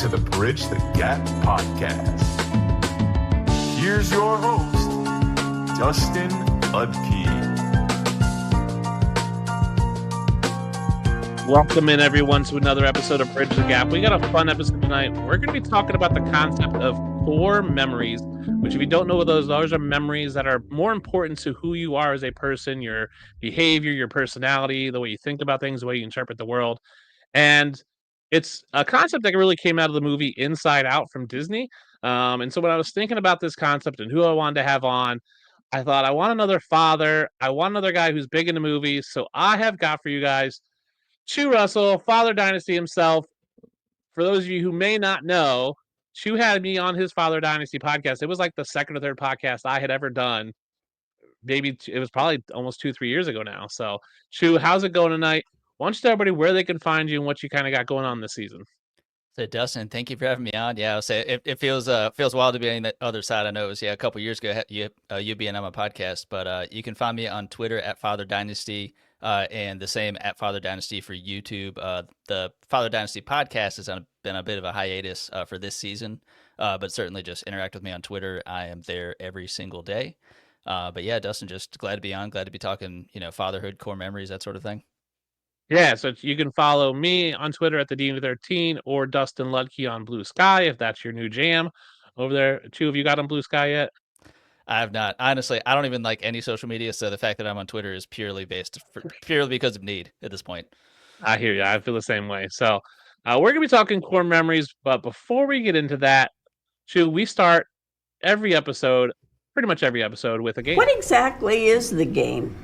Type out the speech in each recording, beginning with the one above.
to the Bridge the Gap podcast. Here's your host, Dustin Ludke. Welcome in, everyone, to another episode of Bridge the Gap. We got a fun episode tonight. We're going to be talking about the concept of core memories, which, if you don't know what those are memories that are more important to who you are as a person, your behavior, your personality, the way you think about things, the way you interpret the world. And it's a concept that really came out of the movie Inside Out from Disney. And so when I was thinking about this concept and who I wanted to have on, I thought, I want another father. I want another guy who's big into movies. So I have got for you guys Chew Russell, Father Dynasty himself. For those of you who may not know, Chew had me on his Father Dynasty podcast. It was like the second or third podcast I had ever done. Maybe it was probably almost 2-3 years ago now. So, Chew, how's it going tonight? Why don't you tell everybody where they can find you and what you kind of got going on this season? So Dustin, thank you for having me on. Yeah, I'll say it feels wild to be on the other side. I know it was a couple years ago you being on my podcast, but you can find me on Twitter at Father Dynasty, and the same at Father Dynasty for YouTube. The Father Dynasty podcast has been a bit of a hiatus for this season, but certainly just interact with me on Twitter. I am there every single day. But yeah, Dustin, just glad to be on. Glad to be talking, fatherhood, core memories, that sort of thing. Yeah, so you can follow me on Twitter at the Dean13 or Dustin Ludke on Blue Sky if that's your new jam over there. Chew, have you got on Blue Sky yet? I have not. Honestly, I don't even like any social media, so the fact that I'm on Twitter is purely because of need at this point. I hear you. I feel the same way. So we're going to be talking core memories, but before we get into that, Chew, we start pretty much every episode, with a game. What exactly is the game?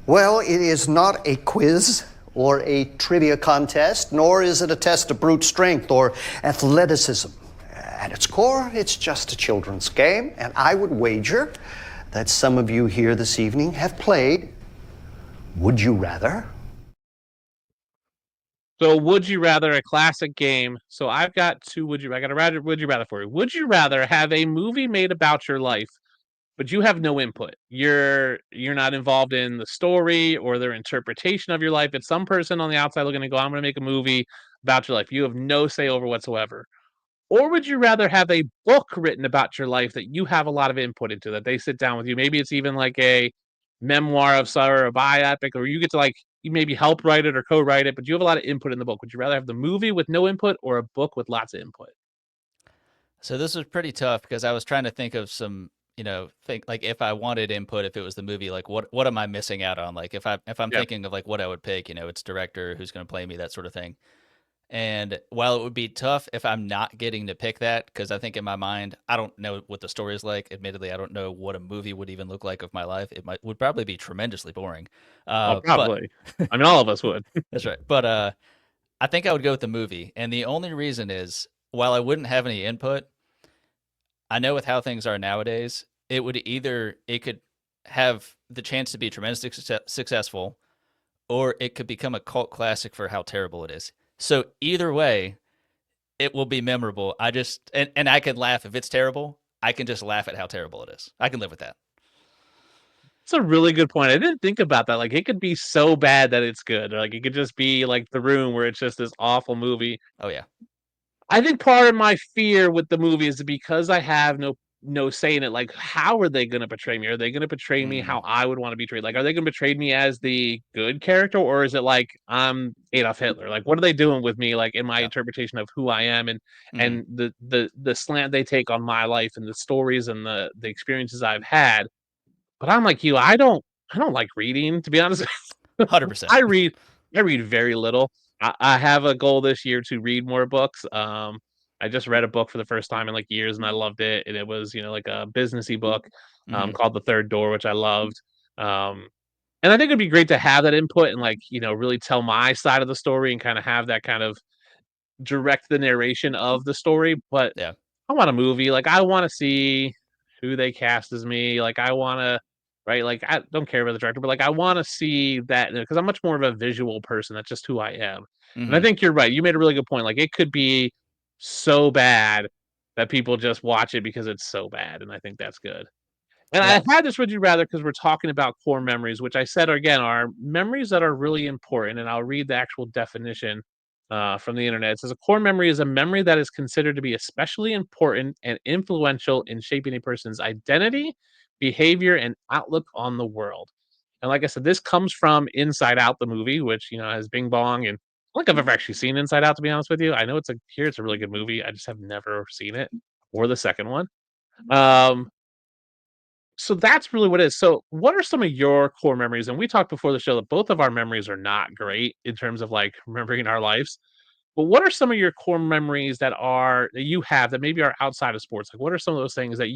Well, it is not a quiz or a trivia contest, nor is it a test of brute strength or athleticism. At its core, it's just a children's game, and I would wager that some of you here this evening have played Would You Rather? So, Would You Rather, a classic game. So I've got two Would You Rather for you. Would you rather have a movie made about your life, but you have no input? You're not involved in the story or their interpretation of your life. It's some person on the outside looking to go, I'm going to make a movie about your life. You have no say over whatsoever. Or would you rather have a book written about your life that you have a lot of input into, that they sit down with you? Maybe it's even like a memoir of sorrow, or a biopic, or you get to you maybe help write it or co-write it, but you have a lot of input in the book. Would you rather have the movie with no input or a book with lots of input? So this was pretty tough because I was trying to think of some, if I wanted input, if it was the movie, like what am I missing out on? Like if I'm thinking of like what I would pick, it's director, who's going to play me, that sort of thing. And while it would be tough if I'm not getting to pick that, because I think in my mind, I don't know what the story is like. Admittedly, I don't know what a movie would even look like of my life. It would probably be tremendously boring. Probably. I mean, all of us would. That's right. But I think I would go with the movie. And the only reason is, while I wouldn't have any input, I know with how things are nowadays, it could have the chance to be tremendously successful, or it could become a cult classic for how terrible it is. So either way, it will be memorable. And I can laugh if it's terrible. I can just laugh at how terrible it is. I can live with that. It's a really good point. I didn't think about that. Like, it could be so bad that it's good. Or, like, it could just be like The Room, where it's just this awful movie. Oh yeah. I think part of my fear with the movie is because I have no say in it. Like, how are they going to portray me? Are they going to portray me how I would want to be portrayed? Like, are they going to portray me as the good character, or is it like I'm Adolf Hitler? Like, what are they doing with me? Like, in my interpretation of who I am, and the slant they take on my life and the stories and the experiences I've had. But I'm like you. I don't like reading, to be honest. 100%. I read very little. I have a goal this year to read more books. I just read a book for the first time in like years, and I loved it. And it was, like a businessy book called The Third Door, which I loved. And I think it'd be great to have that input and really tell my side of the story and kind of have that kind of direct the narration of the story. But yeah, I want a movie. Like, I want to see who they cast as me. Like, I want to, right? Like, I don't care about the director, but like, I want to see that, because I'm much more of a visual person. That's just who I am. And I think you're right. You made a really good point. Like, it could be so bad that people just watch it because it's so bad. And I think that's good. And I had this Would You Rather because we're talking about core memories, which I said, again, are memories that are really important. And I'll read the actual definition. from the internet. It says a core memory is a memory that is considered to be especially important and influential in shaping a person's identity, behavior, and outlook on the world. And like I said, this comes from Inside Out, the movie, which has Bing Bong, and I don't think I've ever actually seen Inside Out, to be honest with you. I know it's a really good movie. I just have never seen it or the second one. Um, so that's really what it is. So, what are some of your core memories? And we talked before the show that both of our memories are not great in terms of like remembering our lives. But what are some of your core memories that you have that maybe are outside of sports? Like, what are some of those things that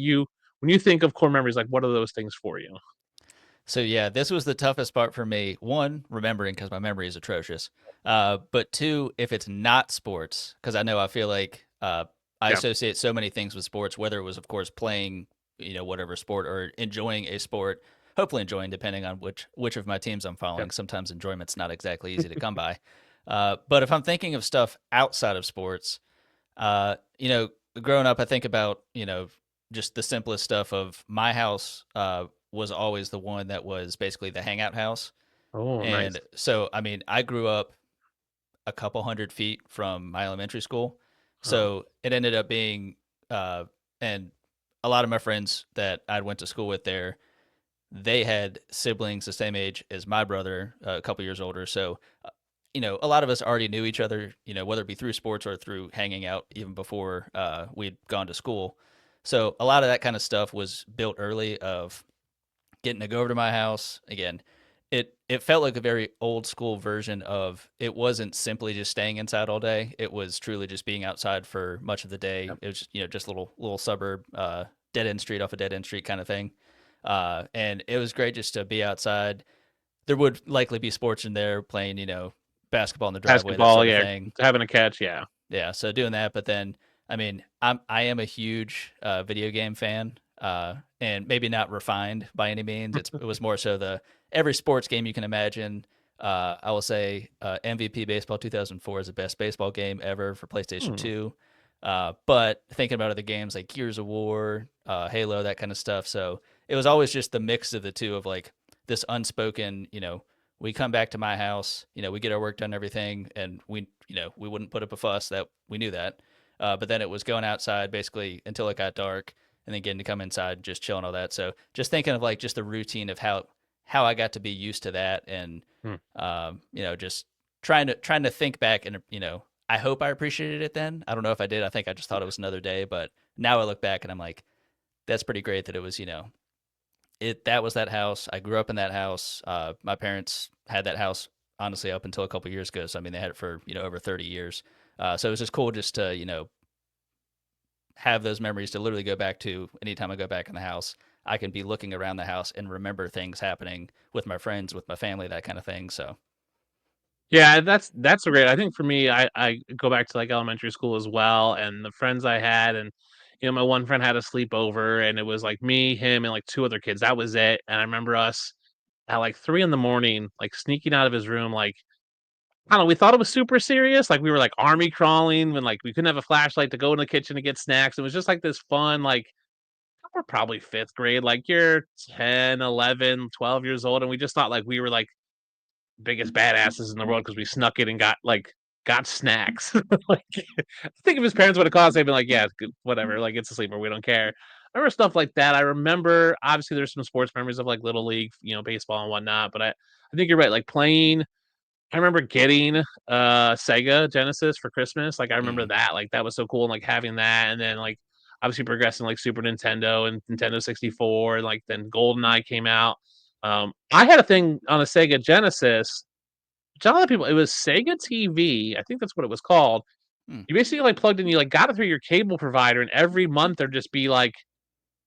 when you think of core memories, like what are those things for you? So yeah, this was the toughest part for me. One, remembering because my memory is atrocious. But two, if it's not sports, because I feel like I Yeah. associate so many things with sports, whether it was, of course, playing, whatever sport or enjoying a sport. Hopefully enjoying, depending on which of my teams I'm Yeah. following. Sometimes enjoyment's not exactly easy to come by. But if I'm thinking of stuff outside of sports, uh, you know, growing up, I think about, just the simplest stuff of my house was always the one that was basically the hangout house. Oh, nice. And so, I mean, I grew up a couple 100 feet from my elementary school. Huh. So it ended up being, and a lot of my friends that I went to school with there, they had siblings the same age as my brother, a couple years older. So, a lot of us already knew each other, whether it be through sports or through hanging out even before we'd gone to school. So a lot of that kind of stuff was built early of getting to go over to my house. Again, it felt like a very old school version of it wasn't simply just staying inside all day. It was truly just being outside for much of the day. Yep. It was just little suburb, dead end street off a dead end street kind of thing. And it was great just to be outside. There would likely be sports in there playing, basketball in the driveway, that Basketball, sort of yeah, thing. having a catch, yeah. Yeah, so doing that, but then I mean, I am a huge video game fan, and maybe not refined by any means. It was more so the every sports game you can imagine. I will say MVP Baseball 2004 is the best baseball game ever for PlayStation Hmm. 2. But thinking about other games like Gears of War, Halo, that kind of stuff. So it was always just the mix of the two of like this unspoken, we come back to my house, we get our work done, and everything, and we wouldn't put up a fuss, that we knew that. But then it was going outside basically until it got dark, and then getting to come inside, and just chilling all that. So just thinking of like just the routine of how I got to be used to that, and Hmm. just trying to think back, and I hope I appreciated it then. I don't know if I did. I think I just thought it was another day, but now I look back and I'm like, that's pretty great that it was, that was that house. I grew up in that house. My parents had that house honestly up until a couple years ago. So I mean, they had it for over 30 years. So it was just cool just to have those memories to literally go back to. Anytime I go back in the house, I can be looking around the house and remember things happening with my friends, with my family, that kind of thing. So Yeah, that's great. I think for me, I go back to like elementary school as well, and the friends I had, and my one friend had a sleepover, and it was like me, him, and like two other kids. That was it. And I remember us at like 3 in the morning, like sneaking out of his room, like I don't know, we thought it was super serious. Like we were like army crawling when like we couldn't have a flashlight to go in the kitchen to get snacks. It was just like this fun, like we're probably fifth grade, like you're 10, 11, 12 years old, and we just thought like we were like biggest badasses in the world because we snuck it and got snacks. Like, I think if his parents would have called us, they'd been like, "Yeah, whatever. Like, it's a sleeper. We don't care." I remember stuff like that. I remember obviously there's some sports memories of like little league, baseball and whatnot. But I think you're right. Like playing. I remember getting Sega Genesis for Christmas. Like I remember mm, that. Like that was so cool, and like having that, and then like obviously progressing like Super Nintendo and Nintendo 64, and like then GoldenEye came out. I had a thing on a Sega Genesis. Which a lot of people, it was Sega TV. I think that's what it was called. mm, You basically like plugged in, you like got it through your cable provider, and every month there'd just be like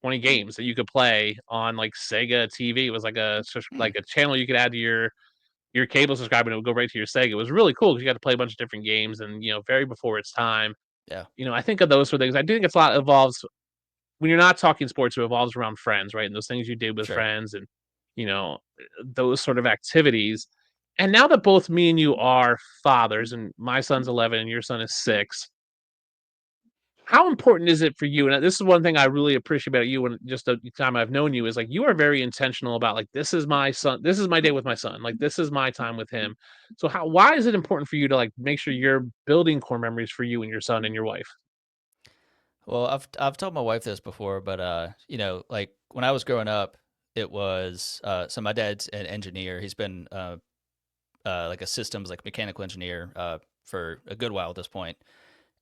20 games that you could play on like Sega TV. It was like mm, a channel you could add to your cable subscriber, and it would go right to your Sega. It was really cool because you got to play a bunch of different games, and very before its time. yeah, I think of those sort of things. I do think it's a lot evolves when you're not talking sports. It evolves around friends, right? And those things you did with sure. friends, and those sort of activities. And now that both me and you are fathers, and my son's 11 and your son is 6, How important is it for you? And this is one thing I really appreciate about you and just the time I've known you is like you are very intentional about like this is my son, this is my day with my son, like this is my time with him. So why is it important for you to like make sure you're building core memories for you and your son and your wife? Well, I've told my wife this before, but like when I was growing up, it was so my dad's an engineer. He's been like a systems like mechanical engineer for a good while at this point.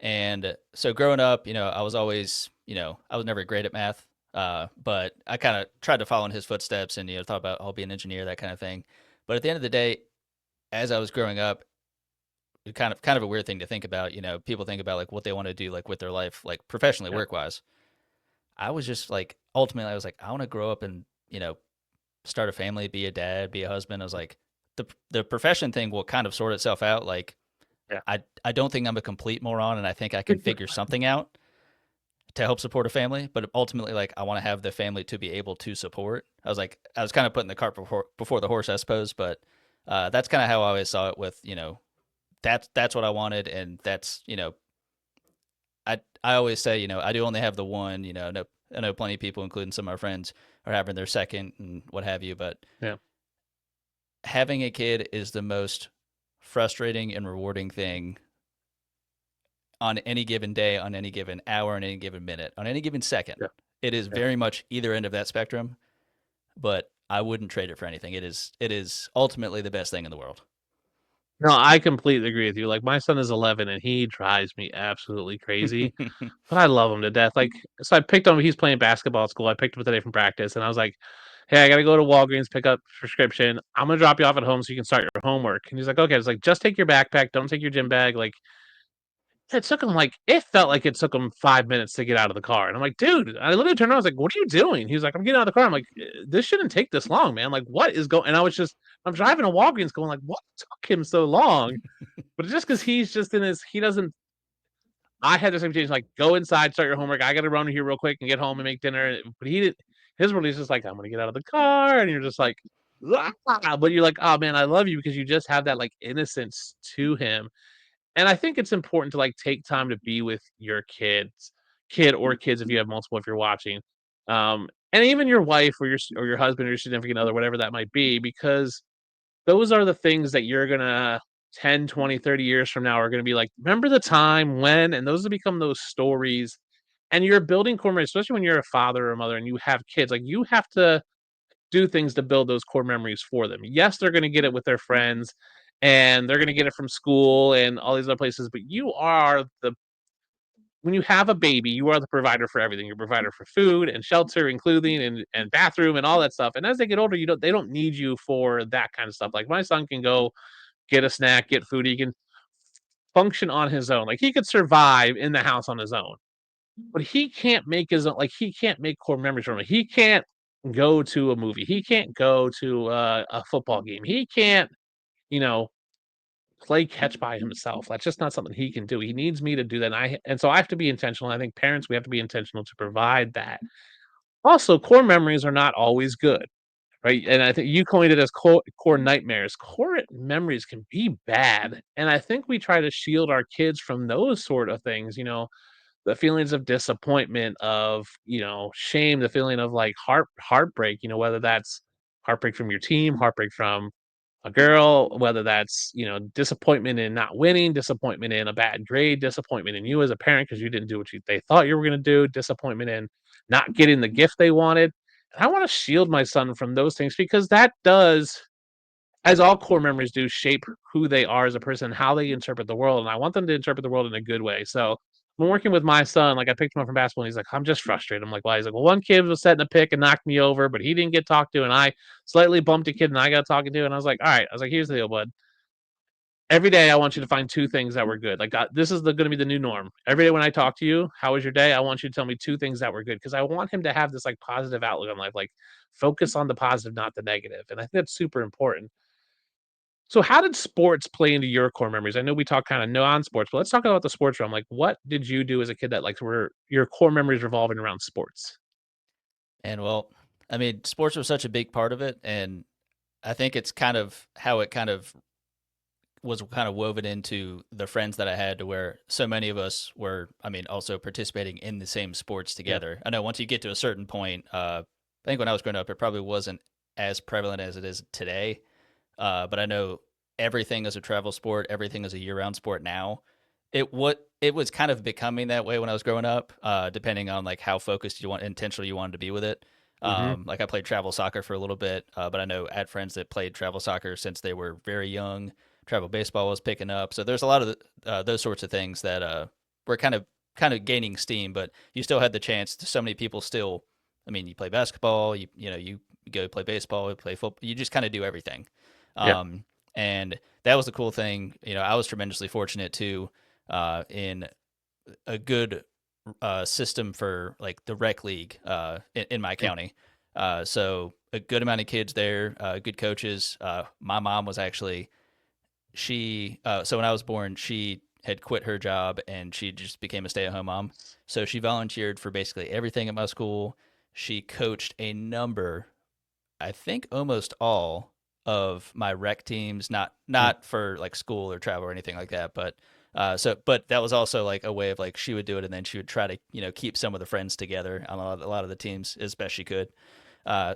And so growing up, I was always, I was never great at math, but I kind of tried to follow in his footsteps and thought about I'll be an engineer, that kind of thing. But at the end of the day, as I was growing up, kind of a weird thing to think about. People think about like what they want to do like with their life, like professionally, Yeah. work wise. I was just like ultimately, I was like, I want to grow up and start a family, be a dad, be a husband. I was like, the profession thing will kind of sort itself out. Like, Yeah. I don't think I'm a complete moron, and I think I can figure something out to help support a family. But ultimately, like, I want to have the family to be able to support. I was kind of putting the cart before the horse, I suppose. But that's kind of how I always saw it. With that's what I wanted, and that's I always say I do only have the one. I know plenty of people, including some of our friends, are having their second and what have you. But Yeah. having a kid is the most frustrating and rewarding thing on any given day, on any given hour, on any given minute, on any given second. Yeah. It is Yeah. very much either end of that spectrum, but I wouldn't trade it for anything. It is ultimately the best thing in the world. No, I completely agree with you. Like my son is 11 and he drives me absolutely crazy, but I love him to death. Like, so I picked him. He's playing basketball at school. I picked him up today from practice, and I was like, "Hey, I gotta go to Walgreens pick up prescription. I'm gonna drop you off at home so you can start your homework." And he's like, "Okay." I was like, "Just take your backpack. Don't take your gym bag." Like, it took him like it felt like it took him 5 minutes to get out of the car, and I'm like, "Dude!" I literally turned around. I was like, "What are you doing?" He's like, "I'm getting out of the car." I'm like, "This shouldn't take this long, man. Like, what is going?" And I'm driving to Walgreens, going like, "What took him so long?" But just because he's just in his, he doesn't. I had the same change. Like, go inside, start your homework. I got to run here real quick and get home and make dinner. But he didn't. His release is like, I'm gonna get out of the car, and you're just like, "Ah," but you're like, oh man, I love you because you just have that like innocence to him. And I think it's important to like take time to be with your kid or kids if you have multiple, if you're watching, and even your wife or your husband or your significant other, whatever that might be, because those are the things that you're gonna 10, 20, 30 years from now are gonna be like, "Remember the time when," and those will become those stories, and you're building core memories, especially when you're a father or a mother and you have kids, like, you have to do things to build those core memories for them. Yes, they're gonna get it with their friends, and they're gonna get it from school and all these other places, but you are the when you have a baby, you are the provider for everything. You're a provider for food and shelter and clothing and bathroom and all that stuff, and as they get older, they don't need you for that kind of stuff. Like, my son can go get a snack, get food. He can function on his own. Like he could survive in the house on his own, but he can't make his own. Like he can't make core memories from it. He can't go to a movie. He can't go to a football game. He can't, you know, play catch by himself. That's just not something he can do. He needs me to do that. And so I have to be intentional. I think parents, we have to be intentional to provide that. Also, core memories are not always good. Right, and I think you coined it as core nightmares. Core memories can be bad, and I think we try to shield our kids from those sort of things, the feelings of disappointment, of, shame, the feeling of, like, heartbreak, whether that's heartbreak from your team, heartbreak from a girl, whether that's, disappointment in not winning, disappointment in a bad grade, disappointment in you as a parent because you didn't do what they thought you were gonna do, disappointment in not getting the gift they wanted. And I wanna shield my son from those things because that does, as all core memories do, shape who they are as a person, how they interpret the world, and I want them to interpret the world in a good way. So, when working with my son, like, I picked him up from basketball, and he's like, "I'm just frustrated." I'm like, "Why?" He's like, "Well, one kid was setting a pick and knocked me over, but he didn't get talked to, and I slightly bumped a kid and I got talking to." And I was like, "Alright." I was like, "Here's the deal, bud. Every day I want you to find 2 things that were good. Like, this is gonna be the new norm. Every day when I talk to you, how was your day? I want you to tell me 2 things that were good because I want him to have this, like, positive outlook on life, like, focus on the positive, not the negative, and I think that's super important. So how did sports play into your core memories? I know we talk kinda non-sports, but let's talk about the sports realm. Like, what did you do as a kid that, like, were your core memories revolving around sports? And well, I mean, sports was such a big part of it, and I think it's kind of how it kind of was kind of woven into the friends that I had, to where so many of us were, also participating in the same sports together. I know once you get to a certain point, I think when I was growing up, it probably wasn't as prevalent as it is today. But I know everything is a travel sport, everything is a year-round sport now. It was kind of becoming that way when I was growing up, depending on like how focused intentional you wanted to be with it. Like I played travel soccer for a little bit, but I know I had friends that played travel soccer since they were very young. Travel baseball was picking up, so there's a lot of those sorts of things that were kind of gaining steam. But you still had the chance. So many people still. I mean, you play basketball, you go play baseball, you play football. You just kind of do everything. Yeah. And that was the cool thing. I was tremendously fortunate too, in a good system for like the rec league in my county. So a good amount of kids there, good coaches. My mom was actually so when I was born, she had quit her job and she just became a stay-at-home mom. So she volunteered for basically everything at my school. She coached a number, I think almost all of my rec teams, not for like school or travel or anything like that, but but that was also like a way of like she would do it and then she would try to keep some of the friends together on a lot of the teams as best she could.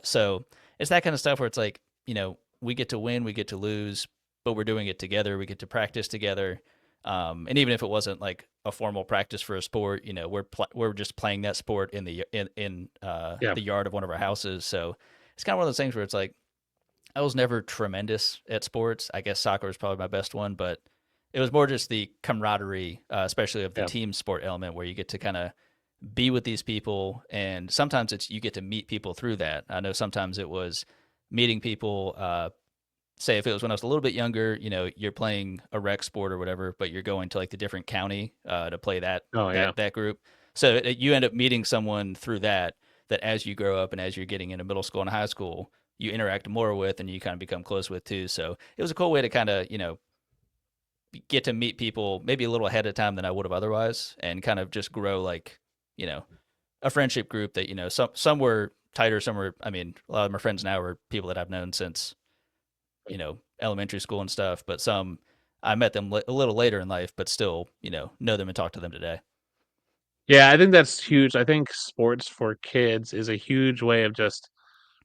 So it's that kind of stuff where it's like we get to win, we get to lose, but we're doing it together. We get to practice together, and even if it wasn't like a formal practice for a sport, we're just playing that sport in the the yard of one of our houses. So it's kind of one of those things where it's like I was never tremendous at sports. I guess soccer was probably my best one, but it was more just the camaraderie, especially of the team sport element, where you get to kind of be with these people, and sometimes it's you get to meet people through that. I know sometimes it was meeting people. Say if it was when I was a little bit younger, you're playing a rec sport or whatever, but you're going to like the different county to play that group. So you end up meeting someone through that as you grow up and as you're getting into middle school and high school, you interact more with and you kind of become close with too. So it was a cool way to kind of, get to meet people maybe a little ahead of time than I would have otherwise, and kind of just grow like, a friendship group that, some were tighter, some were, a lot of my friends now are people that I've known since, elementary school and stuff, but some I met them a little later in life, but still, know them and talk to them today. Yeah, I think that's huge. I think sports for kids is a huge way of just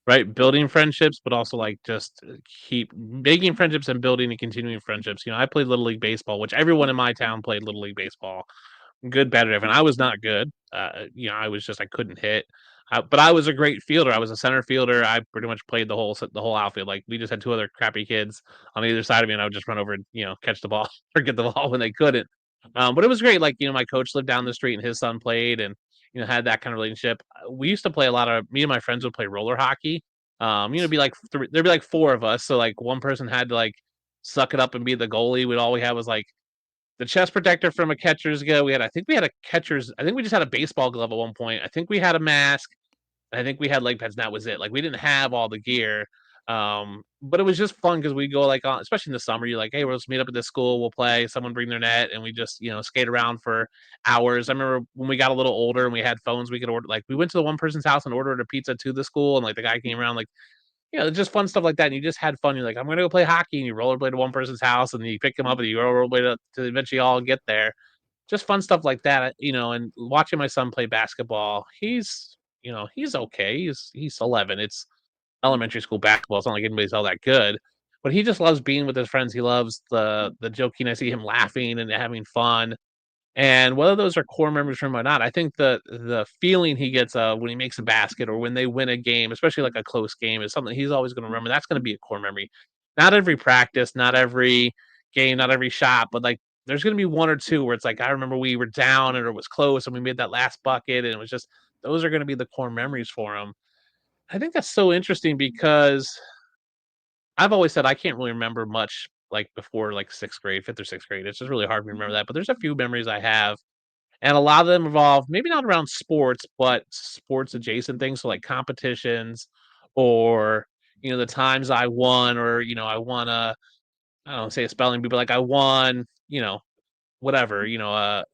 right building friendships, but also like just keep making friendships and building and continuing friendships. I played little league baseball, which everyone in my town played little league baseball. Good, bad, or different. I was not good. I was just I couldn't hit. But I was a great fielder. I was a center fielder. I pretty much played the whole outfield. Like we just had two other crappy kids on either side of me, and I would just run over and catch the ball or get the ball when they couldn't. But it was great. Like my coach lived down the street, and his son played, and had that kind of relationship. We used to play a lot of. Me and my friends would play roller hockey. It'd be like there'd be like four of us, so like one person had to like suck it up and be the goalie. All we had was like the chest protector from a catcher's go. I think we had a catcher's. I think we just had a baseball glove at one point. I think we had a mask. I think we had leg pads, and that was it. Like we didn't have all the gear. But it was just fun because we go like on, especially in the summer, you're like, hey, we'll just meet up at this school, we'll play, someone bring their net, and we just, skate around for hours. I remember when we got a little older and we had phones, we could order like we went to the one person's house and ordered a pizza to the school, and like the guy came around like just fun stuff like that. And you just had fun. You're like, I'm gonna go play hockey, and you rollerblade to one person's house, and you pick them up, and you rollerblade to eventually all get there. Just fun stuff like that, And watching my son play basketball, he's okay. He's 11. It's elementary school basketball. It's not like anybody's all that good, but he just loves being with his friends. He loves the joking. I see him laughing and having fun. And whether those are core memories for him or not, I think the feeling he gets when he makes a basket or when they win a game, especially like a close game, is something he's always going to remember. That's going to be a core memory. Not every practice, not every game, not every shot, but like there's going to be one or two where it's like I remember we were down and it was close and we made that last bucket and it was just those are going to be the core memories for him. I think that's so interesting because I've always said I can't really remember much like before like sixth grade, fifth or sixth grade. It's just really hard to remember that. But there's a few memories I have and a lot of them involve maybe not around sports, but sports adjacent things. So like competitions or, the times I won or, I won I don't say a spelling bee, but like I won, whatever, a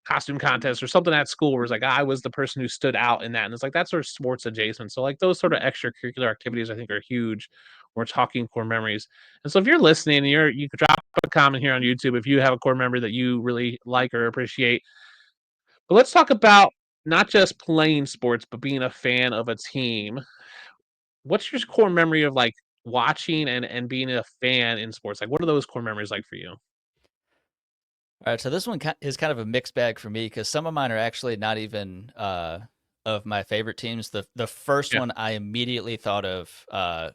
costume contest or something at school where it's like I was the person who stood out in that. And it's like that sort of sports adjacent. So like those sort of extracurricular activities I think are huge We're talking core memories. And so if you're listening and you could drop a comment here on YouTube if you have a core memory that you really like or appreciate. But let's talk about not just playing sports, but being a fan of a team. What's your core memory of like watching and being a fan in sports? Like, what are those core memories like for you? All right, so this one is kind of a mixed bag for me because some of mine are actually not even of my favorite teams. The first Yeah. one I immediately thought of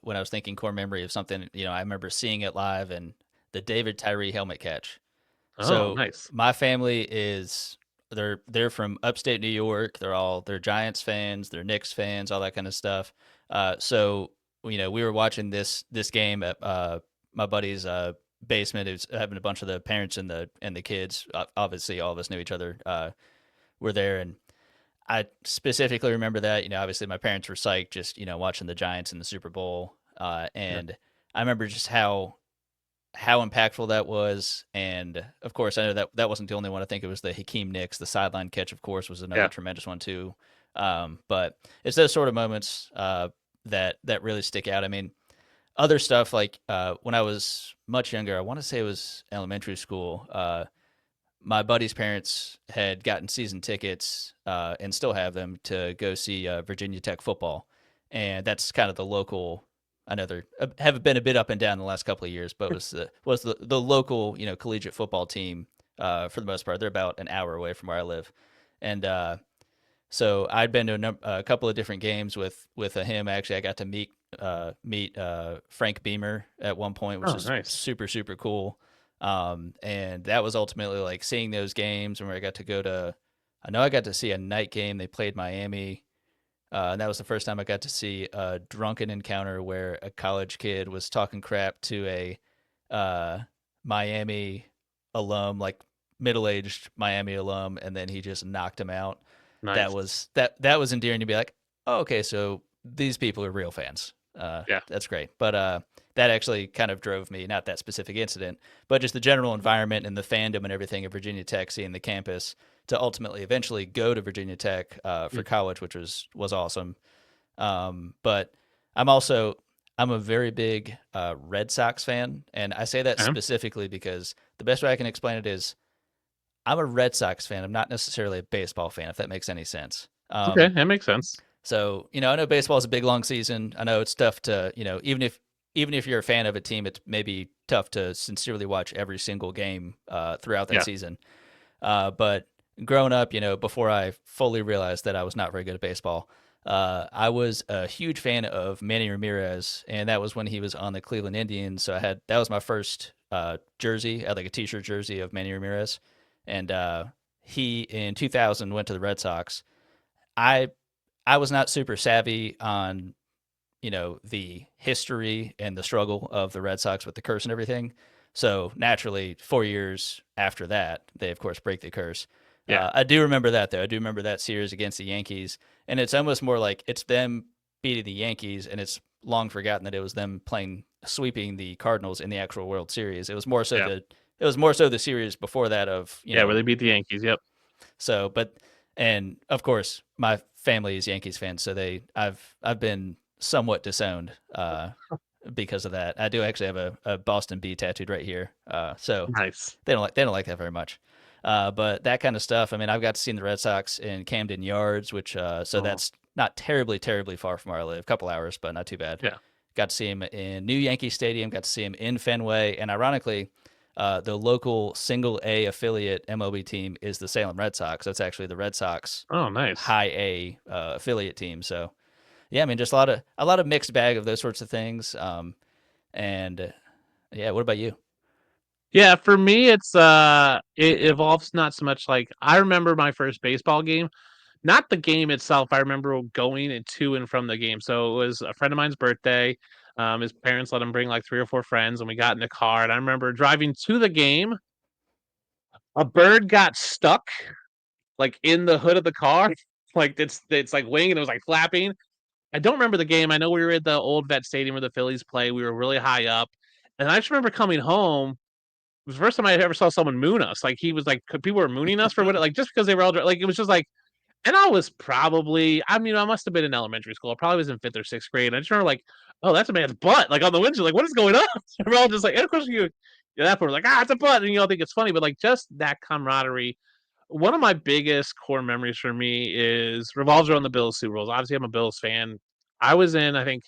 when I was thinking core memory of something, I remember seeing it live and the David Tyree helmet catch. Oh, So nice. my family is they're from upstate New York. They're Giants fans, they're Knicks fans, all that kind of stuff. So we were watching this game at my buddy's basement. It was having a bunch of the parents and the kids. Obviously, all of us knew each other. Were there, and I specifically remember that. Obviously, my parents were psyched just watching the Giants in the Super Bowl, and I remember just how impactful that was. And of course, I know that wasn't the only one. I think it was the Hakeem Nicks, the sideline catch, of course, was another tremendous one too. But it's those sort of moments that really stick out. I mean, other stuff like when I was much younger, I want to say it was elementary school. My buddy's parents had gotten season tickets and still have them to go see Virginia Tech football, and that's kind of the local. I know they have been a bit up and down the last couple of years, but was the local collegiate football team for the most part. They're about an hour away from where I live, and so I'd been to a couple of different games with him. Actually, I got to meet Frank Beamer at one point, which is nice. super super cool. And that was ultimately like seeing those games, and where I got to see a night game. They played Miami. And that was the first time I got to see a drunken encounter where a college kid was talking crap to a Miami alum, like middle-aged Miami alum, and then he just knocked him out. Nice. That was endearing to be like, oh, okay, so these people are real fans. That's great. But that actually kind of drove me, not that specific incident, but just the general environment and the fandom and everything of Virginia Tech, seeing the campus, to ultimately eventually go to Virginia Tech for college, which was awesome. But I'm a very big Red Sox fan, and I say that specifically because the best way I can explain it is I'm a Red Sox fan. I'm not necessarily a baseball fan, if that makes any sense. Okay, that makes sense. So, I know baseball is a big, long season. I know it's tough to, even if you're a fan of a team, it's maybe tough to sincerely watch every single game throughout that season. But growing up, before I fully realized that I was not very good at baseball, I was a huge fan of Manny Ramirez, and that was when he was on the Cleveland Indians. So that was my first jersey. I had like a T-shirt jersey of Manny Ramirez, and he in 2000 went to the Red Sox. I was not super savvy on the history and the struggle of the Red Sox with the curse and everything. So naturally, 4 years after that, they of course break the curse. Yeah. I do remember that though. I do remember that series against the Yankees, and it's almost more like it's them beating the Yankees, and it's long forgotten that it was them sweeping the Cardinals in the actual World Series. It was more so the series before that of where they beat the Yankees. Yep. So, and of course, my family is Yankees fans, so I've been somewhat disowned because of that. I do actually have a Boston B tattooed right here. So nice. They don't like that very much. But that kind of stuff. I mean, I've got to see the Red Sox in Camden Yards, which that's not terribly, terribly far from where I live. A couple hours, but not too bad. Yeah. Got to see him in New Yankee Stadium. Got to see him in Fenway, and ironically, the local single A affiliate MLB team is the Salem Red Sox. That's actually the Red Sox. Oh, nice. High A affiliate team. So, yeah, I mean, just a lot of mixed bag of those sorts of things. And yeah, what about you? Yeah, for me, it evolves not so much like I remember my first baseball game, not the game itself. I remember going to and from the game. So it was a friend of mine's birthday. His parents let him bring like 3 or 4 friends, and we got in the car. And I remember driving to the game. A bird got stuck like in the hood of the car, like it's like wing, and it was like flapping. I don't remember the game. I know we were at the old vet stadium where the Phillies play. We were really high up, and I just remember coming home. It was the first time I ever saw someone moon us. Like he was like people were mooning us for what, like just because they were all like it was just like And I was probably, I mean, I must have been in elementary school. I probably was in 5th or 6th grade. And I just remember like, oh, that's a man's butt. Like on the windshield, like, what is going on? And we're all just like, and of course that point, like, it's a butt. And you all think it's funny, but like just that camaraderie. One of my biggest core memories for me is revolves around the Bills Super Bowls. Obviously, I'm a Bills fan. I was in, I think,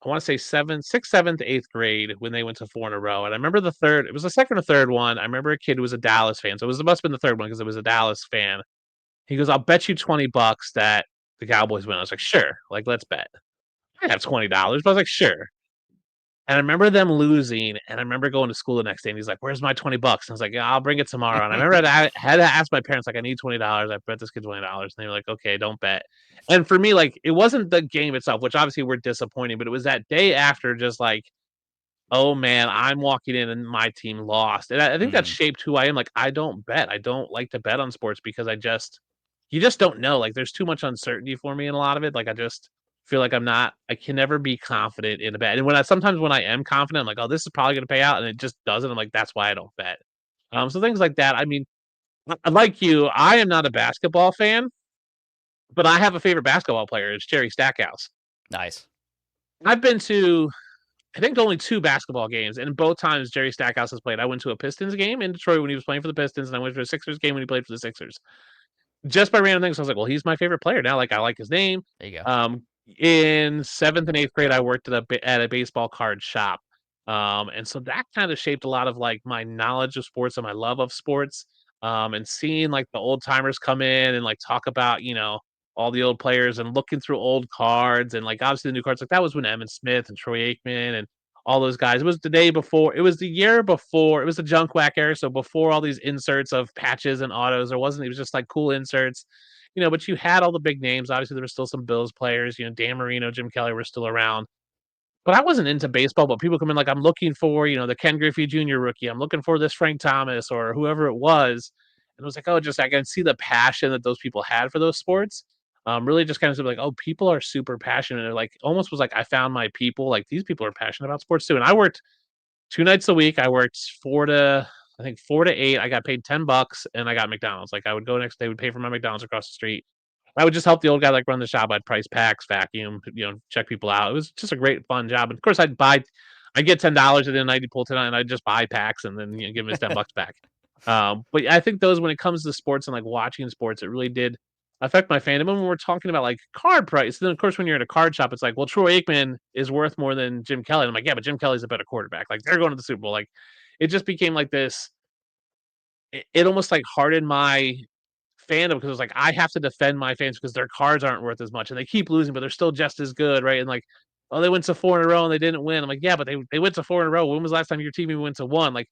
I want to say 6th, 7th, 8th grade when they went to 4 in a row. And I remember it was the second or third one. I remember a kid who was a Dallas fan. So it must have been the third one because it was a Dallas fan. He goes, I'll bet you $20 that the Cowboys win. I was like, sure. Like, let's bet. I have $20, but I was like, sure. And I remember them losing, and I remember going to school the next day, and he's like, "Where's my $20?" And I was like, "Yeah, I'll bring it tomorrow." And I remember I had to ask my parents, like, "I need $20. I bet this kid $20." And they were like, "Okay, don't bet." And for me, like, it wasn't the game itself, which obviously were disappointing, but it was that day after, just like, oh man, I'm walking in and my team lost, and I think that Mm, shaped who I am. Like, I don't bet. I don't like to bet on sports because you just don't know. Like, there's too much uncertainty for me in a lot of it. Like, I just feel like I can never be confident in a bet. And sometimes when I am confident, I'm like, oh, this is probably going to pay out, and it just doesn't. I'm like, that's why I don't bet. So things like that. I mean, like you, I am not a basketball fan, but I have a favorite basketball player. It's Jerry Stackhouse. nice. I've been to I think only 2 basketball games, and both times Jerry Stackhouse has played. I went to a Pistons game in Detroit when he was playing for the Pistons, and I went to a Sixers game when he played for the Sixers. Just by random things, I was like, "Well, he's my favorite player now." Like, I like his name. There you go. In 7th and 8th grade, I worked at a baseball card shop, and so that kind of shaped a lot of like my knowledge of sports and my love of sports. And seeing like the old timers come in and like talk about all the old players and looking through old cards and like obviously the new cards like that was when Emmitt Smith and Troy Aikman and all those guys. It was the day before. It was the year before. It was the junk whack era. So before all these inserts of patches and autos, there wasn't. It was just like cool inserts. But you had all the big names. Obviously, there were still some Bills players. Dan Marino, Jim Kelly were still around. But I wasn't into baseball. But people come in like, I'm looking for, the Ken Griffey Jr. rookie. I'm looking for this Frank Thomas or whoever it was. And it was like, oh, just I can see the passion that those people had for those sports. Really just kind of like, oh, people are super passionate. And like almost was like, I found my people. Like these people are passionate about sports too. And I worked 2 nights a week. I worked 4 to 8. I got paid $10 and I got McDonald's. Like I would go next day, would pay for my McDonald's across the street. I would just help the old guy like run the shop. I'd price packs, vacuum, check people out. It was just a great fun job. And of course I'd get $10 at the end of the night, you pull 10 and I'd just buy packs and then give him his $10 back. But I think those when it comes to sports and like watching sports, it really did affect my fandom. And when we're talking about like card price, then of course when you're at a card shop, it's like, well, Troy Aikman is worth more than Jim Kelly. And I'm like, yeah, but Jim Kelly's a better quarterback. Like they're going to the Super Bowl. Like it just became like this. It almost like hardened my fandom because it was like I have to defend my fans because their cards aren't worth as much and they keep losing, but they're still just as good, right? And like, oh, they went to 4 in a row and they didn't win. I'm like, yeah, but they went to 4 in a row. When was the last time your team even went to 1? Like,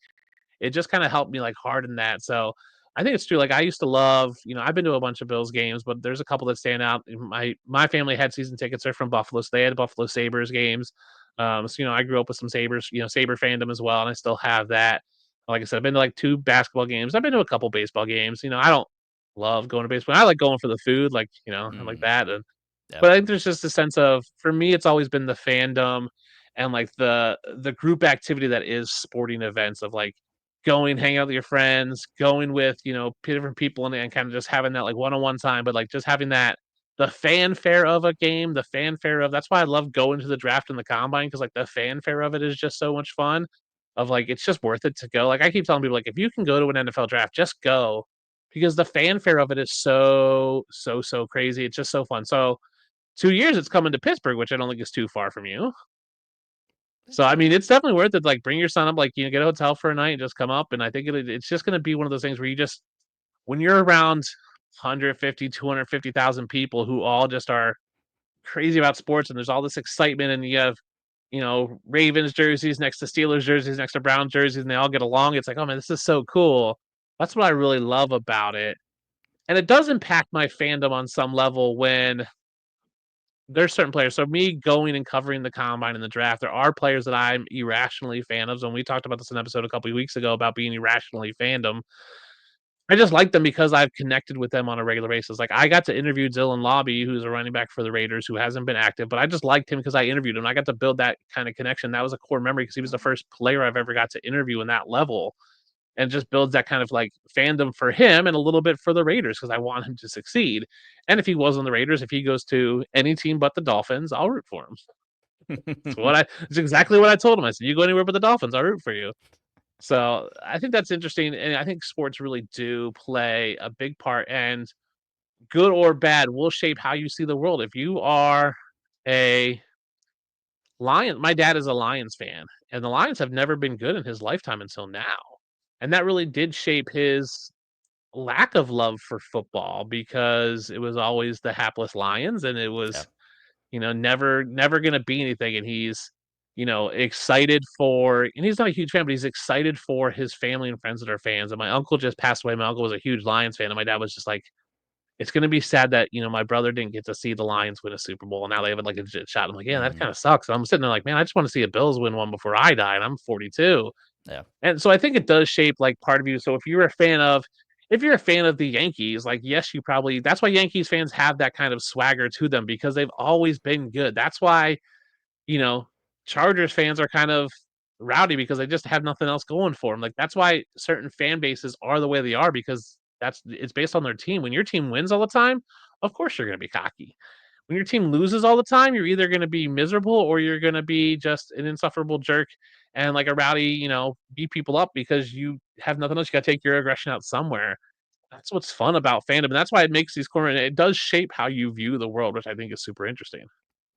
it just kind of helped me like harden that. So I think it's true. Like I used to love, I've been to a bunch of Bills games, but there's a couple that stand out. My family had season tickets. They're from Buffalo, so they had Buffalo Sabres games. So I grew up with some Sabres, Sabre fandom as well, and I still have that. Like I said, I've been to like 2 basketball games. I've been to a couple baseball games. I don't love going to baseball. I like going for the food, like I like Mm, that. yep. But I think there's just a sense of, for me, it's always been the fandom and like the group activity that is sporting events of like going, hang out with your friends, going with different people and kind of just having that like one-on-one time, but like just having that the fanfare of a game, the fanfare of that's why I love going to the draft and the combine because like the fanfare of it is just so much fun. Of like it's just worth it to go. Like I keep telling people, like if you can go to an NFL draft, just go because the fanfare of it is so crazy. It's just so fun. So 2 years it's coming to Pittsburgh, which I don't think is too far from you. So, I mean, it's definitely worth it, like, bring your son up, like, get a hotel for a night and just come up, and I think it's just gonna be one of those things where you just when you're around 150, 250,000 people who all just are crazy about sports and there's all this excitement and you have, Ravens jerseys next to Steelers jerseys next to Browns jerseys and they all get along, it's like, "Oh, man, this is so cool." That's what I really love about it, and it does impact my fandom on some level when there's certain players. So me going and covering the combine and the draft, there are players that I'm irrationally fan of. And we talked about this in an episode a couple of weeks ago about being irrationally fandom. I just like them because I've connected with them on a regular basis. Like I got to interview Dylan Lobby, who's a running back for the Raiders, who hasn't been active, but I just liked him because I interviewed him. I got to build that kind of connection. That was a core memory because he was the first player I've ever got to interview in that level. and just builds that kind of like fandom for him and a little bit for the Raiders because I want him to succeed. And if he was on the Raiders, if he goes to any team but the Dolphins, I'll root for him. It's exactly what I told him. I said, "You go anywhere but the Dolphins, I'll root for you." So I think that's interesting, and I think sports really do play a big part, and good or bad will shape how you see the world. If you are a Lion, my dad is a Lions fan, and the Lions have never been good in his lifetime until now, and that really did shape his lack of love for football because it was always the hapless Lions, and it Yeah. was never gonna be anything, and he's, excited for and he's not a huge fan, but he's excited for his family and friends that are fans, and my uncle just passed away. My uncle was a huge Lions fan, and my dad was just like, "It's gonna be sad that, my brother didn't get to see the Lions win a Super Bowl, and now they have, like, a legit shot." I'm like, "Yeah, that Mhm. kinda sucks." And I'm sitting there like, "Man, I just wanna see a Bills win one before I die, and I'm 42." Yeah. And so I think it does shape, like, part of you. So if you're a fan of the Yankees, like, yes, you probably that's why Yankees fans have that kind of swagger to them because they've always been good. That's why, you know, Chargers fans are kind of rowdy because they just have nothing else going for them. Like, that's why certain fan bases are the way they are because it's based on their team. When your team wins all the time, of course you're gonna be cocky. When your team loses all the time, you're either gonna be miserable or you're gonna be just an insufferable jerk and like a rowdy, beat people up because you have nothing else. You gotta take your aggression out somewhere. That's what's fun about fandom, and that's why it makes these corner. It does shape how you view the world, which I think is super interesting.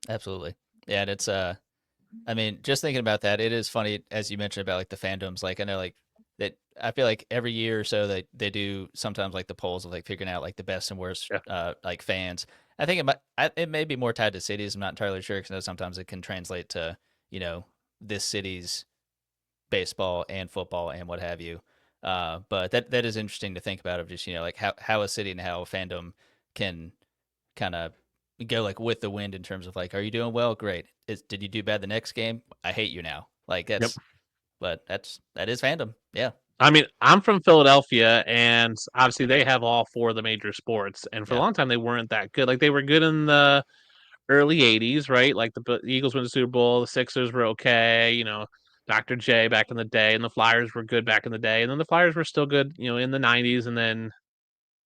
Absolutely. Yeah, and it's I mean, just thinking about that, it is funny as you mentioned about like the fandoms. Like I know like that I feel like every year or so they do sometimes like the polls of like figuring out like the best and worst Yeah. like fans. I think it may be more tied to cities. I'm not entirely sure because I know sometimes it can translate to, you know, this city's baseball and football and what have you. But that is interesting to think about of just, you know, like how a city and how a fandom can kind of go like with the wind in terms of like, are you doing well? Great. Did you do bad the next game? I hate you now. Like Yep. but that is fandom. Yeah. I mean, I'm from Philadelphia, and obviously they have all four of the major sports. And for a Yeah. long time, they weren't that good. Like they were good in the early '80s, right? Like the Eagles win the Super Bowl, the Sixers were okay. Dr. J back in the day, and the Flyers were good back in the day, and then the Flyers were still good, in the '90s, and then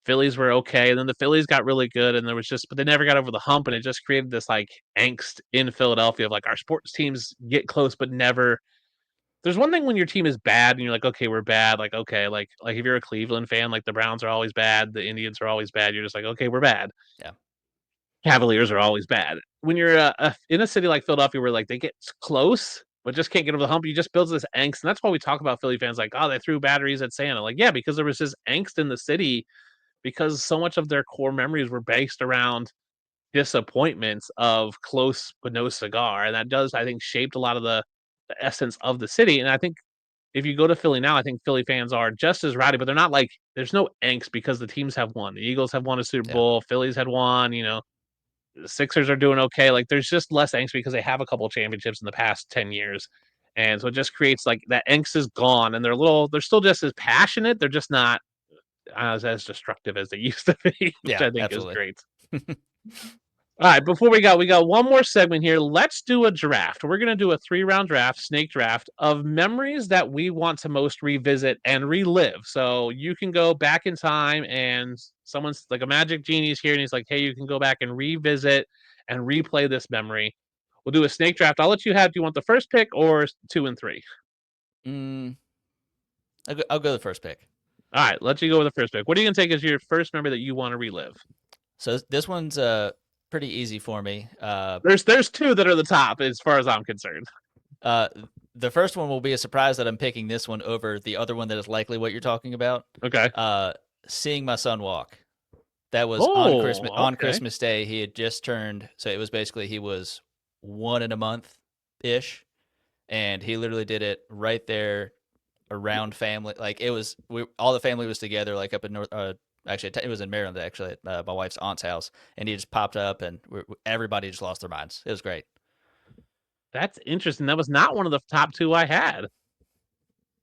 Phillies were okay, and then the Phillies got really good, and but they never got over the hump, and it just created this like angst in Philadelphia of like our sports teams get close, but never. There's one thing when your team is bad and you're like, okay, we're bad. Like, okay, like if you're a Cleveland fan, like the Browns are always bad, the Indians are always bad. You're just like, okay, we're bad. Yeah. Cavaliers are always bad. When you're in a city like Philadelphia where like they get close but just can't get over the hump, you just builds this angst, and that's why we talk about Philly fans like, oh, they threw batteries at Santa. Like, yeah, because there was this angst in the city because so much of their core memories were based around disappointments of close but no cigar, and that does, I think, shaped a lot of the essence of the city. And I think if you go to Philly now, I think Philly fans are just as rowdy, but they're not like there's no angst because the teams have won. The Eagles have won a Super Yeah. Bowl, Phillies had won, the Sixers are doing okay. Like there's just less angst because they have a couple of championships in the past 10 years. And so it just creates like that angst is gone and they're still just as passionate. They're just not as destructive as they used to be, which Yeah. I think is Absolutely. great. All right, before we got one more segment here. Let's do a draft. We're gonna do a 3-round draft, snake draft of memories that we want to most revisit and relive. So you can go back in time, and someone's like a magic genie's here, and he's like, "Hey, you can go back and revisit and replay this memory." We'll do a snake draft. I'll let you have. Do you want the first pick or 2 and 3? Mm, I'll go the first pick. All right, let you go with the first pick. What are you gonna take as your first memory that you want to relive? So this one's pretty easy for me. There's 2 that are the top as far as I'm concerned. Uh, the first one will be a surprise that I'm picking this one over the other one that is likely what you're talking about. Okay. Seeing my son walk. That was on Christmas Oh, okay. Day. He had just turned, so it was basically he was 1 in a month ish, and he literally did it right there around family. Like it was, all the family was together, like up in North. Actually, it was in Maryland. Actually, at my wife's aunt's house, and he just popped up, and everybody just lost their minds. It was great. That's interesting. That was not one of the top 2 I had.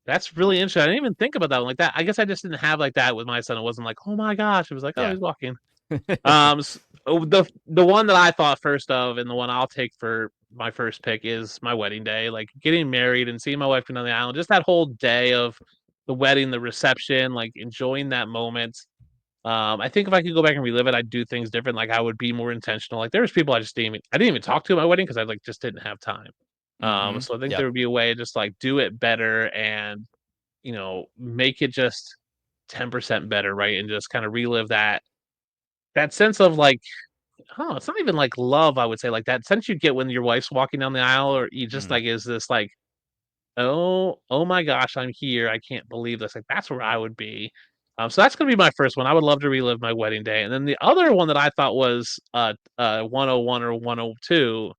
That's really interesting. I didn't even think about that one like that. I guess I just didn't have like that with my son. It wasn't like, "Oh my gosh." It was like, "Oh, Yeah. he's walking." The one that I thought first of and the one I'll take for my first pick is my wedding day. Like getting married and seeing my wife come down the island. Just that whole day of the wedding, the reception, like enjoying that moment. I think if I could go back and relive it, I'd do things different. Like I would be more intentional. Like there was people I didn't even talk to at my wedding because I like just didn't have time. Mm-hmm. So I think there Yep. would be a way to just like do it better and make it just 10% better, right? And just kind of relive that sense of like, oh, it's not even like love, I would say, like that sense you get when your wife's walking down the aisle, or you just Mm, like is this like, oh my gosh, I'm here. I can't believe this. Like that's where I would be. So that's gonna be my first one. I would love to relive my wedding day. And then the other one that I thought was 101 or 102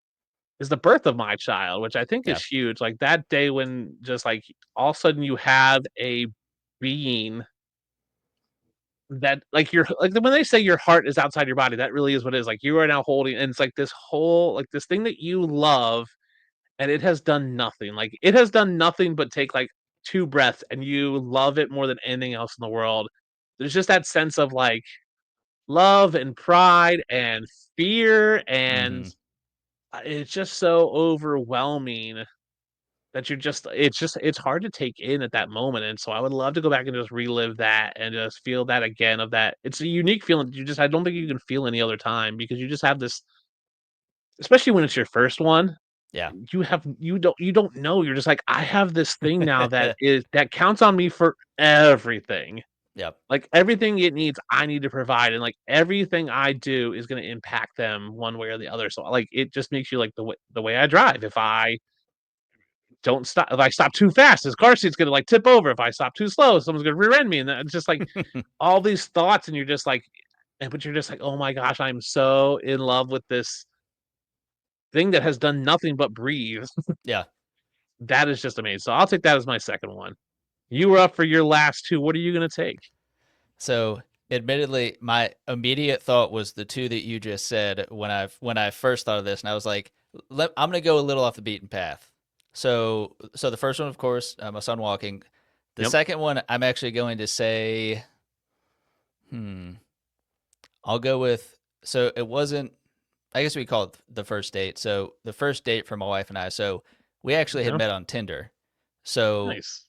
is the birth of my child, which I think yeah. is huge. Like that day when just like all of a sudden you have a being that like you're like when they say your heart is outside your body, that really is what it is. Like you are now holding, and it's like this whole like this thing that you love, and it has done nothing. Like it has done nothing but take like two breaths, and you love it more than anything else in the world. There's just that sense of like love and pride and fear, and Mm-hmm. it's just so overwhelming that it's hard to take in at that moment. And so I would love to go back and just relive that and just feel that again of that. It's a unique feeling that I don't think you can feel any other time because you just have this, especially when it's your first one. Yeah. You don't know. You're just like, I have this thing now that counts on me for everything. Yep. Like everything it needs, I need to provide, and like everything I do is going to impact them one way or the other. So like it just makes you like the way I drive. If I don't stop, if I stop too fast, his car seat's gonna like tip over. If I stop too slow, someone's gonna rear end me, and it's just like all these thoughts, and you're just like, but you're just like, oh my gosh, I'm so in love with this thing that has done nothing but breathe. Yeah. That is just amazing. So I'll take that as my second one. You were up for your last two. What are you gonna take? So, admittedly, my immediate thought was the two that you just said when I first thought of this, and I was like, I'm gonna go a little off the beaten path. So the first one, of course, my son walking. The Yep. second one, I'm actually going to say, I'll go with. So it wasn't. I guess we call it the first date. So the first date for my wife and I. So we actually had Yeah. met on Tinder. So Nice.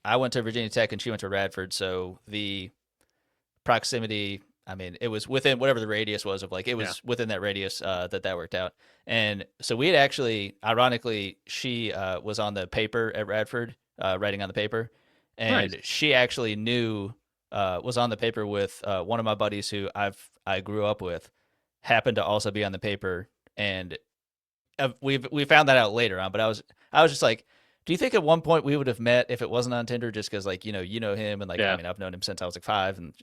I went to Virginia Tech and she went to Radford. So the proximity, I mean, it was within whatever the radius was of like, it was within that radius that worked out. And so we had actually, ironically, she was on the paper at Radford, writing on the paper. And Nice. she actually was on the paper with one of my buddies who I grew up with, happened to also be on the paper. And we found that out later on, but I was just like, do you think at one point we would have met if it wasn't on Tinder? Just because like you know him, and like I Yeah. mean I've known him since I was like 5, and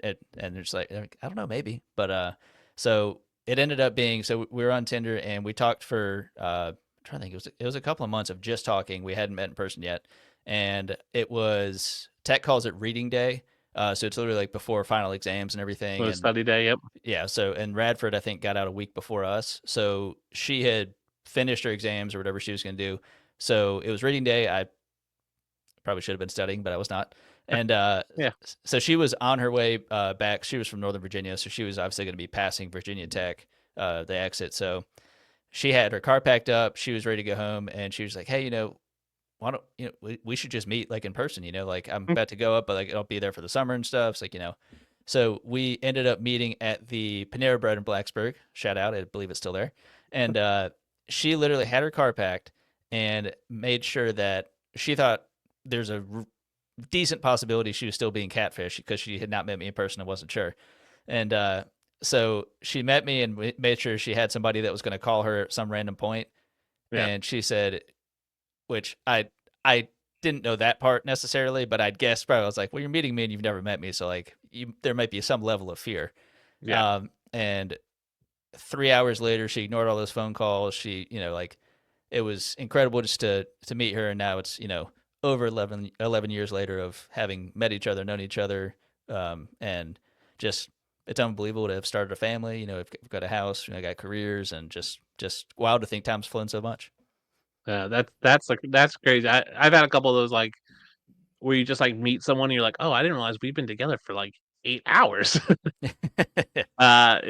it's like I don't know, maybe, but so it ended up being, so we were on Tinder and we talked for I'm trying to think, it was a couple of months of just talking. We hadn't met in person yet, and it was, Tech calls it reading day. So it's literally like before final exams and everything, So and study day. Yep. yeah. So, and Radford, I think, got out a week before us. So she had finished her exams or whatever she was going to do. So it was reading day. I probably should have been studying, but I was not. And Yeah. so she was on her way back. She was from Northern Virginia. So she was obviously going to be passing Virginia Tech, the exit. So she had her car packed up. She was ready to go home. And she was like, hey, why don't, we should just meet like in person, like I'm about to go up, but like I'll be there for the summer and stuff. It's like, so we ended up meeting at the Panera Bread in Blacksburg. Shout out. I believe it's still there. And she literally had her car packed and made sure that she thought there's a decent possibility she was still being catfished because she had not met me in person and wasn't sure. And so she met me and made sure she had somebody that was going to call her at some random point. Yeah. And she said, which I didn't know that part necessarily, but I'd guess probably, I was like, well, you're meeting me and you've never met me, so like there might be some level of fear. Yeah. And 3 hours later, she ignored all those phone calls. She, like, it was incredible just to meet her, and now it's over 11 years later of having met each other, known each other, and just it's unbelievable to have started a family. We've got a house, got careers, and just wild to think time's flown so much. Yeah. That's crazy. I've had a couple of those like where you just like meet someone and you're like, oh, I didn't realize we've been together for like 8 hours.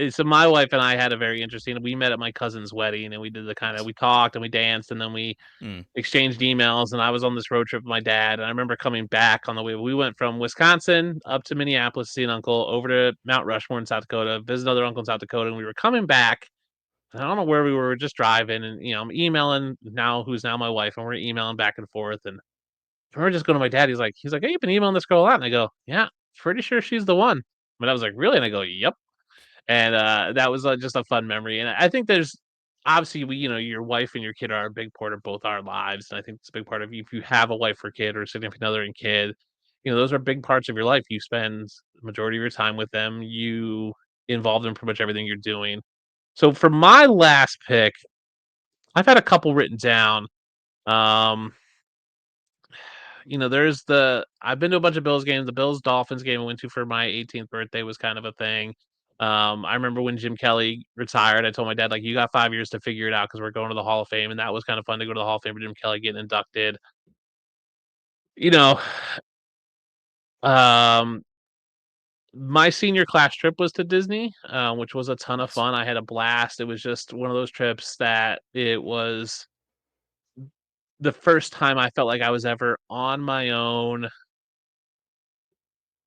So my wife and I had a very interesting. We met at my cousin's wedding, and we did we talked and we danced, and then we exchanged emails. And I was on this road trip with my dad, and I remember coming back on the way. We went from Wisconsin up to Minneapolis to see an uncle, over to Mount Rushmore in South Dakota, visit another uncle in South Dakota, and we were coming back. I don't know where we were just driving, and I'm emailing who's now my wife, and we're emailing back and forth. And I remember just going to my dad. He's like, "Hey, you've been emailing this girl a lot," and I go, "Yeah, pretty sure she's the one." But I was like, "Really?" And I go, "Yep." And that was just a fun memory. And I think there's obviously your wife and your kid are a big part of both our lives, and I think it's a big part of if you have a wife or kid or significant other and kid, those are big parts of your life. You spend the majority of your time with them. You involved in pretty much everything you're doing. So for my last pick, I've had a couple written down. Um, I've been to a bunch of Bills games. The Bills Dolphins game I went to for my 18th birthday was kind of a thing. I remember when Jim Kelly retired, I told my dad, like, you got 5 years to figure it out because we're going to the Hall of Fame. And that was kind of fun to go to the Hall of Fame for Jim Kelly getting inducted. You know, um, my senior class trip was to Disney, which was a ton of fun. I had a blast. It was just one of those trips that it was the first time I felt like I was ever on my own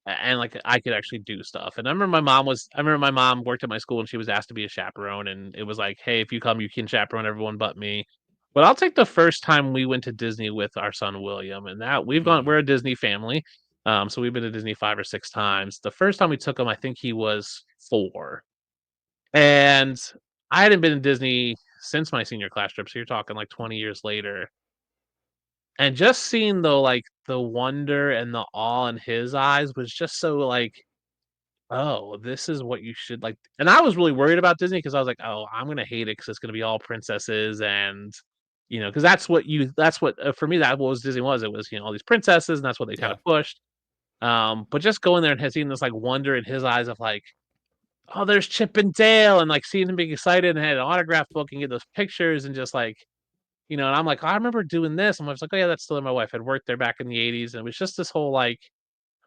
and like I could actually do stuff. And I remember my mom worked at my school and she was asked to be a chaperone, and it was like, "Hey, if you come, you can chaperone everyone but me." But I'll take the first time we went to Disney with our son William, and that we're a Disney family. So we've been to Disney 5 or 6 times. The first time we took him, I think he was 4. And I hadn't been to Disney since my senior class trip. So you're talking like 20 years later. And just seeing the wonder and the awe in his eyes was just so like, "Oh, this is what you should like." And I was really worried about Disney because I was like, "Oh, I'm gonna hate it because it's gonna be all princesses." And because that's what for me, that was Disney was. It was, all these princesses, and that's what they kind Yeah. of pushed. But just going there and seeing this like wonder in his eyes of like, "Oh, there's Chip and Dale," and like seeing him being excited and had an autograph book and get those pictures and just like, and I'm like, "I remember doing this." And I was like, "Oh yeah, that's still my wife had worked there back in the '80s." And it was just this whole like,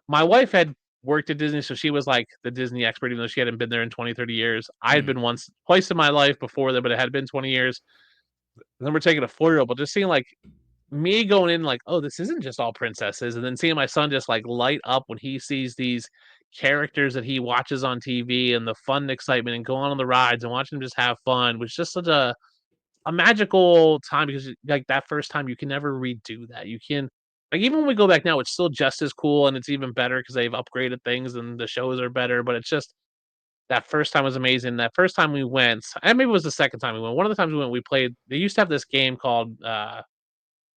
my wife had worked at Disney, so she was like the Disney expert, even though she hadn't been there in 20, 30 years. I had Mm. been twice in my life before that, but it had been 20 years. And then we're taking a 4-year-old, but just seeing like me going in like, "Oh, this isn't just all princesses." And then seeing my son just like light up when he sees these characters that he watches on TV and the fun and excitement and going on the rides and watching him just have fun was just such a magical time because like that first time you can never redo that. You can like even when we go back now, it's still just as cool and it's even better because they've upgraded things and the shows are better. But it's just that first time was amazing. That first time we went, and maybe it was the second time we went. One of the times we went, we played. They used to have this game called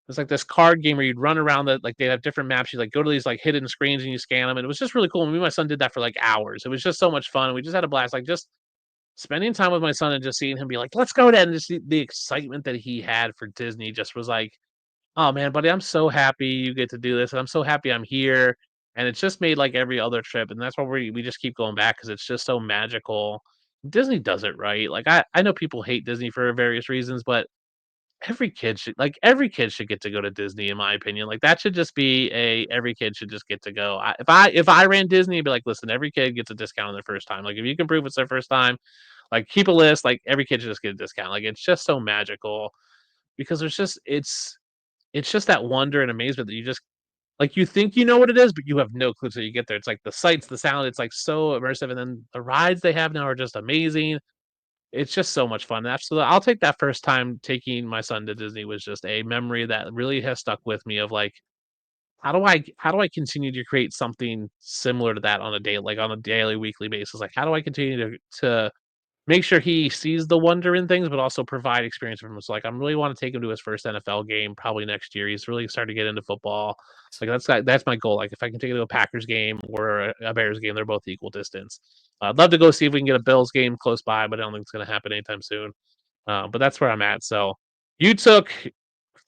it's like this card game where you'd run around like they have different maps. You like go to these like hidden screens and you scan them, and it was just really cool. And me and my son did that for like hours. It was just so much fun. We just had a blast. Like just spending time with my son and just seeing him be like, "Let's go to," and just the excitement that he had for Disney just was like, "Oh man, buddy, I'm so happy you get to do this, and I'm so happy I'm here." And it's just made like every other trip, and that's why we just keep going back because it's just so magical. Disney does it right. Like I know people hate Disney for various reasons, but every kid should get to go to Disney, in my opinion. Like that should just be every kid should just get to go. If I ran Disney, I'd be like, listen, every kid gets a discount on their first time. Like if you can prove it's their first time, like keep a list. Like every kid should just get a discount. Like it's just so magical because it's just that wonder and amazement that you just like you think you know what it is, but you have no clue till you get there. It's like the sights, the sound, it's like so immersive, and then the rides they have now are just amazing. It's just so much fun. Absolutely, I'll take that first time taking my son to Disney was just a memory that really has stuck with me of like, how do I continue to create something similar to that on a day like on a daily, weekly basis? Like, how do I continue to make sure he sees the wonder in things, but also provide experience for him. So, like, I really want to take him to his first NFL game probably next year. He's really starting to get into football. Like, that's my goal. Like, if I can take him to a Packers game or a Bears game, they're both equal distance. I'd love to go see if we can get a Bills game close by, but I don't think it's going to happen anytime soon. But that's where I'm at. So, you took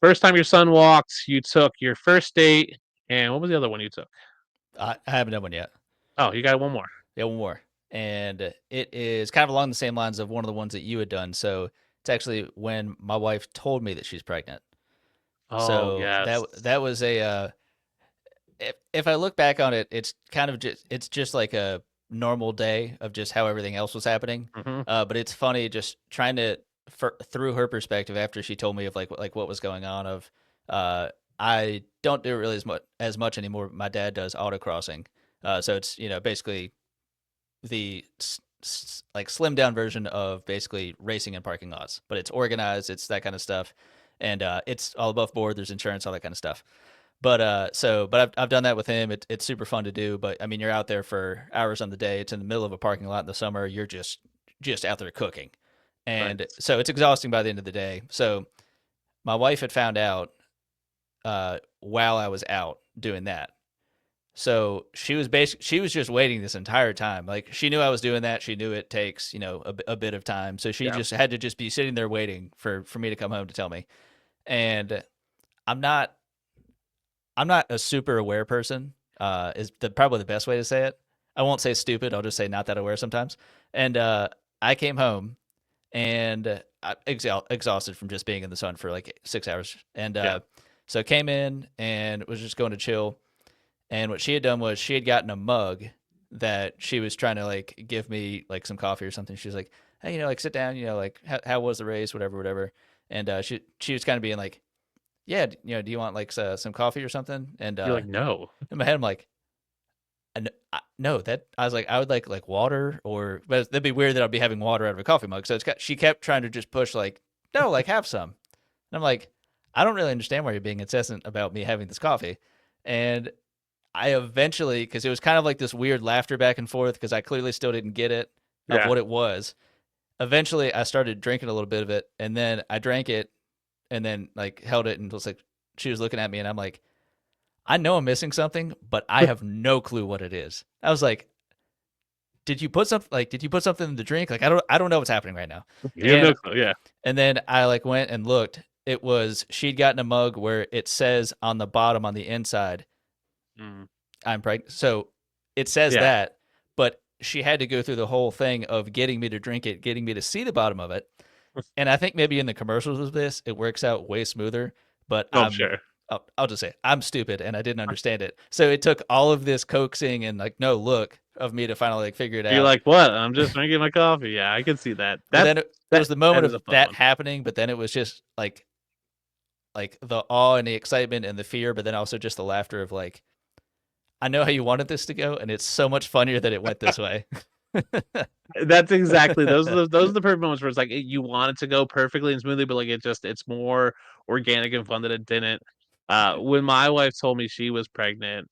first time your son walked. You took your first date, and what was the other one you took? I haven't done one yet. Oh, you got one more. Yeah, one more. And it is kind of along the same lines of one of the ones that you had done. So it's actually when my wife told me that she's pregnant. Oh, So yes. that was a if I look back on it, it's kind of just like a normal day of just how everything else was happening. Mhm. But it's funny just trying to through her perspective after she told me of like what was going on. Of I don't do it really as much anymore. My dad does autocrossing, so it's basically the like slimmed down version of basically racing in parking lots, but it's organized, it's that kind of stuff, and it's all above board. There's insurance, all that kind of stuff. But I've done that with him. It's super fun to do. But I mean, you're out there for hours on the day. It's in the middle of a parking lot in the summer. You're just out there cooking, and Right. so it's exhausting by the end of the day. So my wife had found out while I was out doing that. So she was just waiting this entire time. Like she knew I was doing that. She knew it takes, a bit of time. So she Yeah. just had to just be sitting there waiting for me to come home to tell me. And I'm not a super aware person. Is probably the best way to say it. I won't say stupid. I'll just say not that aware sometimes. And I came home and exhausted from just being in the sun for like 6 hours. And so I came in and was just going to chill. And what she had done was she had gotten a mug that she was trying to like give me like some coffee or something. She was like, hey, like sit down, like how was the race, whatever. And she was kind of being like, yeah, do you want like some coffee or something? And You're like, no. in my head, I'm like, no, that I was like, I would like water, or but that'd be weird that I'd be having water out of a coffee mug. So she kept trying to just push like, no, like have some. And I'm like, I don't really understand why you're being incessant about me having this coffee. And I eventually, because it was kind of like this weird laughter back and forth, because I clearly still didn't get it of Yeah. what it was. Eventually, I started drinking a little bit of it, and then I drank it, and then like held it, and was like, she was looking at me, and I'm like, I know I'm missing something, but I have no clue what it is. I was like, did you put something in the drink? Like, I don't know what's happening right now. You have no clue. Yeah. And then I like went and looked. It was she'd gotten a mug where it says on the bottom on the inside, Mm. I'm pregnant. So it says Yeah. that, but she had to go through the whole thing of getting me to drink it, getting me to see the bottom of it. And I think maybe in the commercials of this, it works out way smoother. But I'm sure. I'll just say I'm stupid and I didn't understand it. So it took all of this coaxing and like no look of me to finally like figure it You're out. like, what? I'm just drinking my coffee. Yeah, I can see that. But then it was the moment is of a fun that one. happening, but then it was just like the awe and the excitement and the fear, but then also just the laughter of like, I know how you wanted this to go, and it's so much funnier that it went this way. That's exactly those are the perfect moments where it's like you want it to go perfectly and smoothly, but like it's more organic and fun that it didn't. When my wife told me she was pregnant,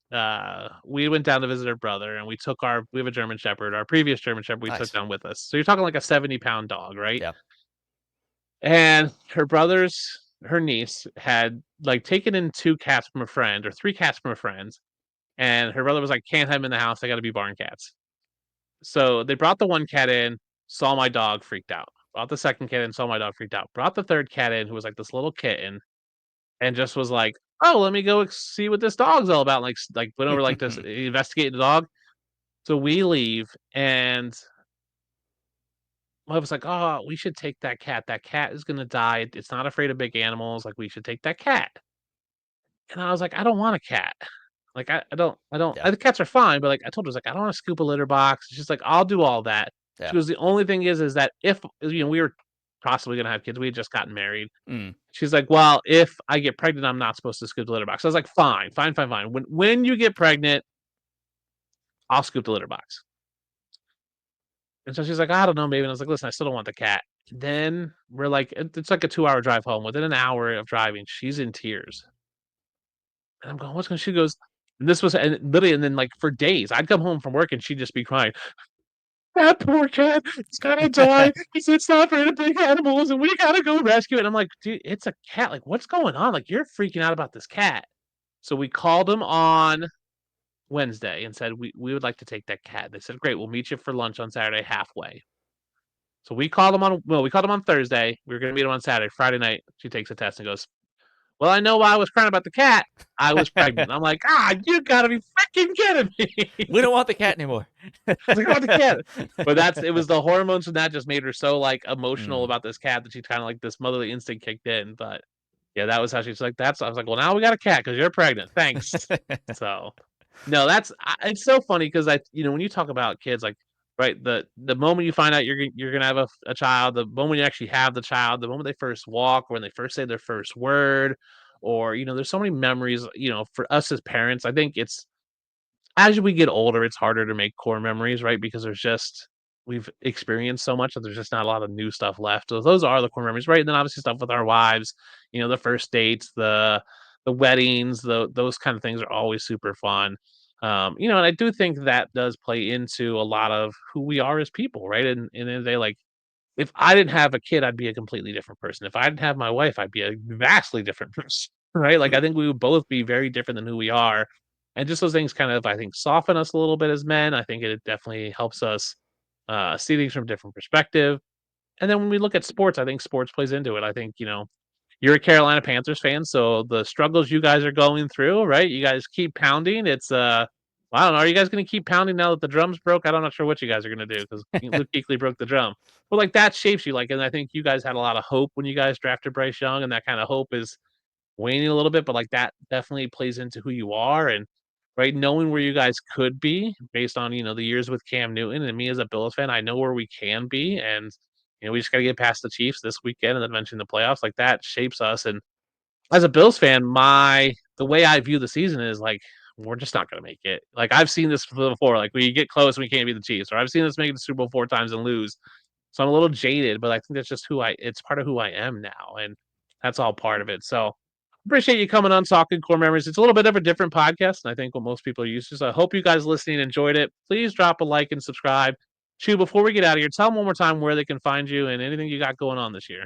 we went down to visit her brother, and we have a German Shepherd, our previous German Shepherd we took Nice. down with us. So you're talking like a 70-pound dog, right? Yeah. And her niece had like taken in 2 cats from a friend or 3 cats from a friend, and her brother was like, can't have them in the house. They got to be barn cats. So they brought the 1 cat in, saw my dog, freaked out. Brought the 2nd cat in, saw my dog, freaked out. Brought the 3rd cat in, who was like this little kitten, and just was like, "Oh, let me go see what this dog's all about." Like went over like this, investigate the dog. So we leave, and I was like, "Oh, we should take that cat. That cat is gonna die. It's not afraid of big animals. Like we should take that cat." And I was like, "I don't want a cat. Like Yeah. the cats are fine, but like I told her, I was like, I don't want to scoop a litter box." She's like, "I'll do all that." She Yeah. goes, "The only thing is that if we were possibly gonna have kids, we had just gotten married." Mm. She's like, "Well, if I get pregnant, I'm not supposed to scoop the litter box." I was like, "Fine, fine, fine, fine. When you get pregnant, I'll scoop the litter box." And so she's like, "I don't know, maybe." And I was like, "Listen, I still don't want the cat." Then we're like, it's like a 2-hour drive home. Within an hour of driving, she's in tears. And I'm going, "What's going?" She goes, and this was, and literally, and then like for days, I'd come home from work and she'd just be crying. That poor cat, it's gonna die. It's not afraid of big animals, and we gotta go rescue it. And I'm like, dude, it's a cat. Like, what's going on? Like, you're freaking out about this cat. So we called them on Wednesday and said we would like to take that cat. They said, great, we'll meet you for lunch on Saturday halfway. So we called them on Thursday. We were gonna meet them on Saturday. Friday night, she takes a test and goes, well, I know why I was crying about the cat. I was pregnant. I'm like, you gotta be freaking kidding me. We don't want the cat anymore. I was like, I want the cat. But it was the hormones from that just made her so like emotional Mm. about this cat that she kind of like this motherly instinct kicked in. But Yeah, that was how she's like, I was like, well, now we got a cat because you're pregnant. Thanks. So, no, it's so funny because when you talk about kids, like, right, the moment you find out you're gonna have a child, the moment you actually have the child, the moment they first walk, when they first say their first word, or there's so many memories. For us as parents, I think it's as we get older, it's harder to make core memories, right? Because we've experienced so much that there's just not a lot of new stuff left. So those are the core memories, right? And then obviously stuff with our wives, the first dates, the weddings, those kind of things are always super fun. And I do think that does play into a lot of who we are as people, right? And then they like if I didn't have a kid, I'd be a completely different person. If I didn't have my wife, I'd be a vastly different person, right? Like I think we would both be very different than who we are. And just those things kind of, I think, soften us a little bit as men. I think it definitely helps us see things from a different perspective. And then when we look at sports, I think sports plays into it. I think, you're a Carolina Panthers fan, so the struggles you guys are going through, right? You guys keep pounding. It's well, I don't know. Are you guys going to keep pounding now that the drums broke? I'm not sure what you guys are going to do because Luke Kuechly broke the drum. But like that shapes you, like, and I think you guys had a lot of hope when you guys drafted Bryce Young, and that kind of hope is waning a little bit. But like that definitely plays into who you are, and right, knowing where you guys could be based on the years with Cam Newton, and me as a Bills fan, I know where we can be, and we just got to get past the Chiefs this weekend, and then eventually the playoffs. Like that shapes us, and as a Bills fan, the way I view the season is like we're just not going to make it. Like I've seen this before. Like we get close, we can't beat the Chiefs, or I've seen us make the Super Bowl 4 times and lose. So I'm a little jaded, but I think that's just it's part of who I am now, and that's all part of it. So appreciate you coming on talking core memories. It's a little bit of a different podcast than I think what most people are used to. So I hope you guys listening enjoyed it. Please drop a like and subscribe. Chew, before we get out of here, tell them one more time where they can find you and anything you got going on this year.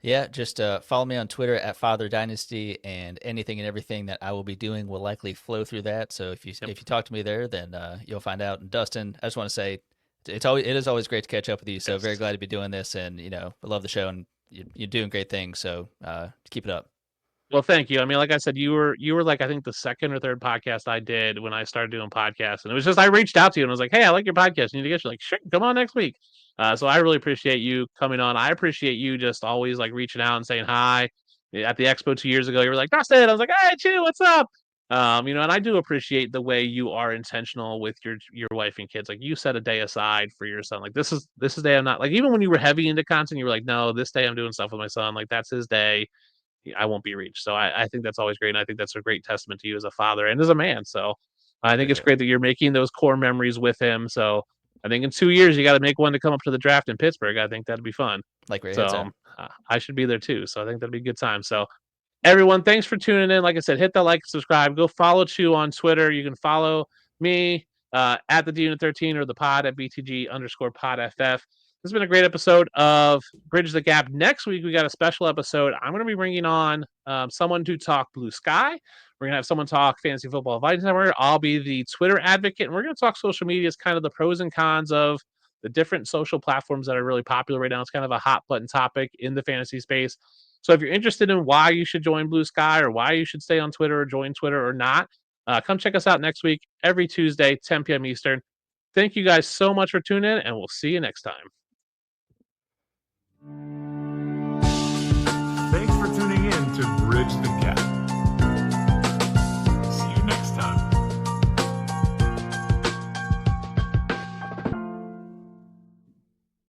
Yeah, just follow me on Twitter at Father Dynasty, and anything and everything that I will be doing will likely flow through that. So if you talk to me there, then you'll find out. And Dustin, I just want to say it is always great to catch up with you. So very glad to be doing this, and I love the show, and you're doing great things. So keep it up. Well, thank you. I mean, like I said, you were like I think the second or third podcast I did when I started doing podcasts, and it was just I reached out to you and was like, "Hey, I like your podcast. You need to get you." Like, sure, come on next week. So I really appreciate you coming on. I appreciate you just always like reaching out and saying hi. At the expo 2 years ago, you were like, "Dustin," I was like, "Hey, Chew, what's up?" And I do appreciate the way you are intentional with your wife and kids. Like you set a day aside for your son. Like this is day I'm not like even when you were heavy into content, you were like, "No, this day I'm doing stuff with my son." Like that's his day. I won't be reached. So I think that's always great. And I think that's a great testament to you as a father and as a man. So I think it's great that you're making those core memories with him. So I think in 2 years, you got to make one to come up to the draft in Pittsburgh. I think that'd be fun. Like where So I should be there too. So I think that'd be a good time. So everyone, thanks for tuning in. Like I said, hit that like, subscribe, go follow Chew on Twitter. You can follow me at the D13 or the pod at BTG_podFF. This has been a great episode of Bridge the Gap. Next week, we got a special episode. I'm going to be bringing on someone to talk Blue Sky. We're going to have someone talk Fantasy Football Advice Network. I'll be the Twitter advocate, and we're going to talk social media. It's kind of the pros and cons of the different social platforms that are really popular right now. It's kind of a hot button topic in the fantasy space. So if you're interested in why you should join Blue Sky or why you should stay on Twitter or join Twitter or not, come check us out next week, every Tuesday, 10 p.m. Eastern. Thank you guys so much for tuning in, and we'll see you next time. Thanks for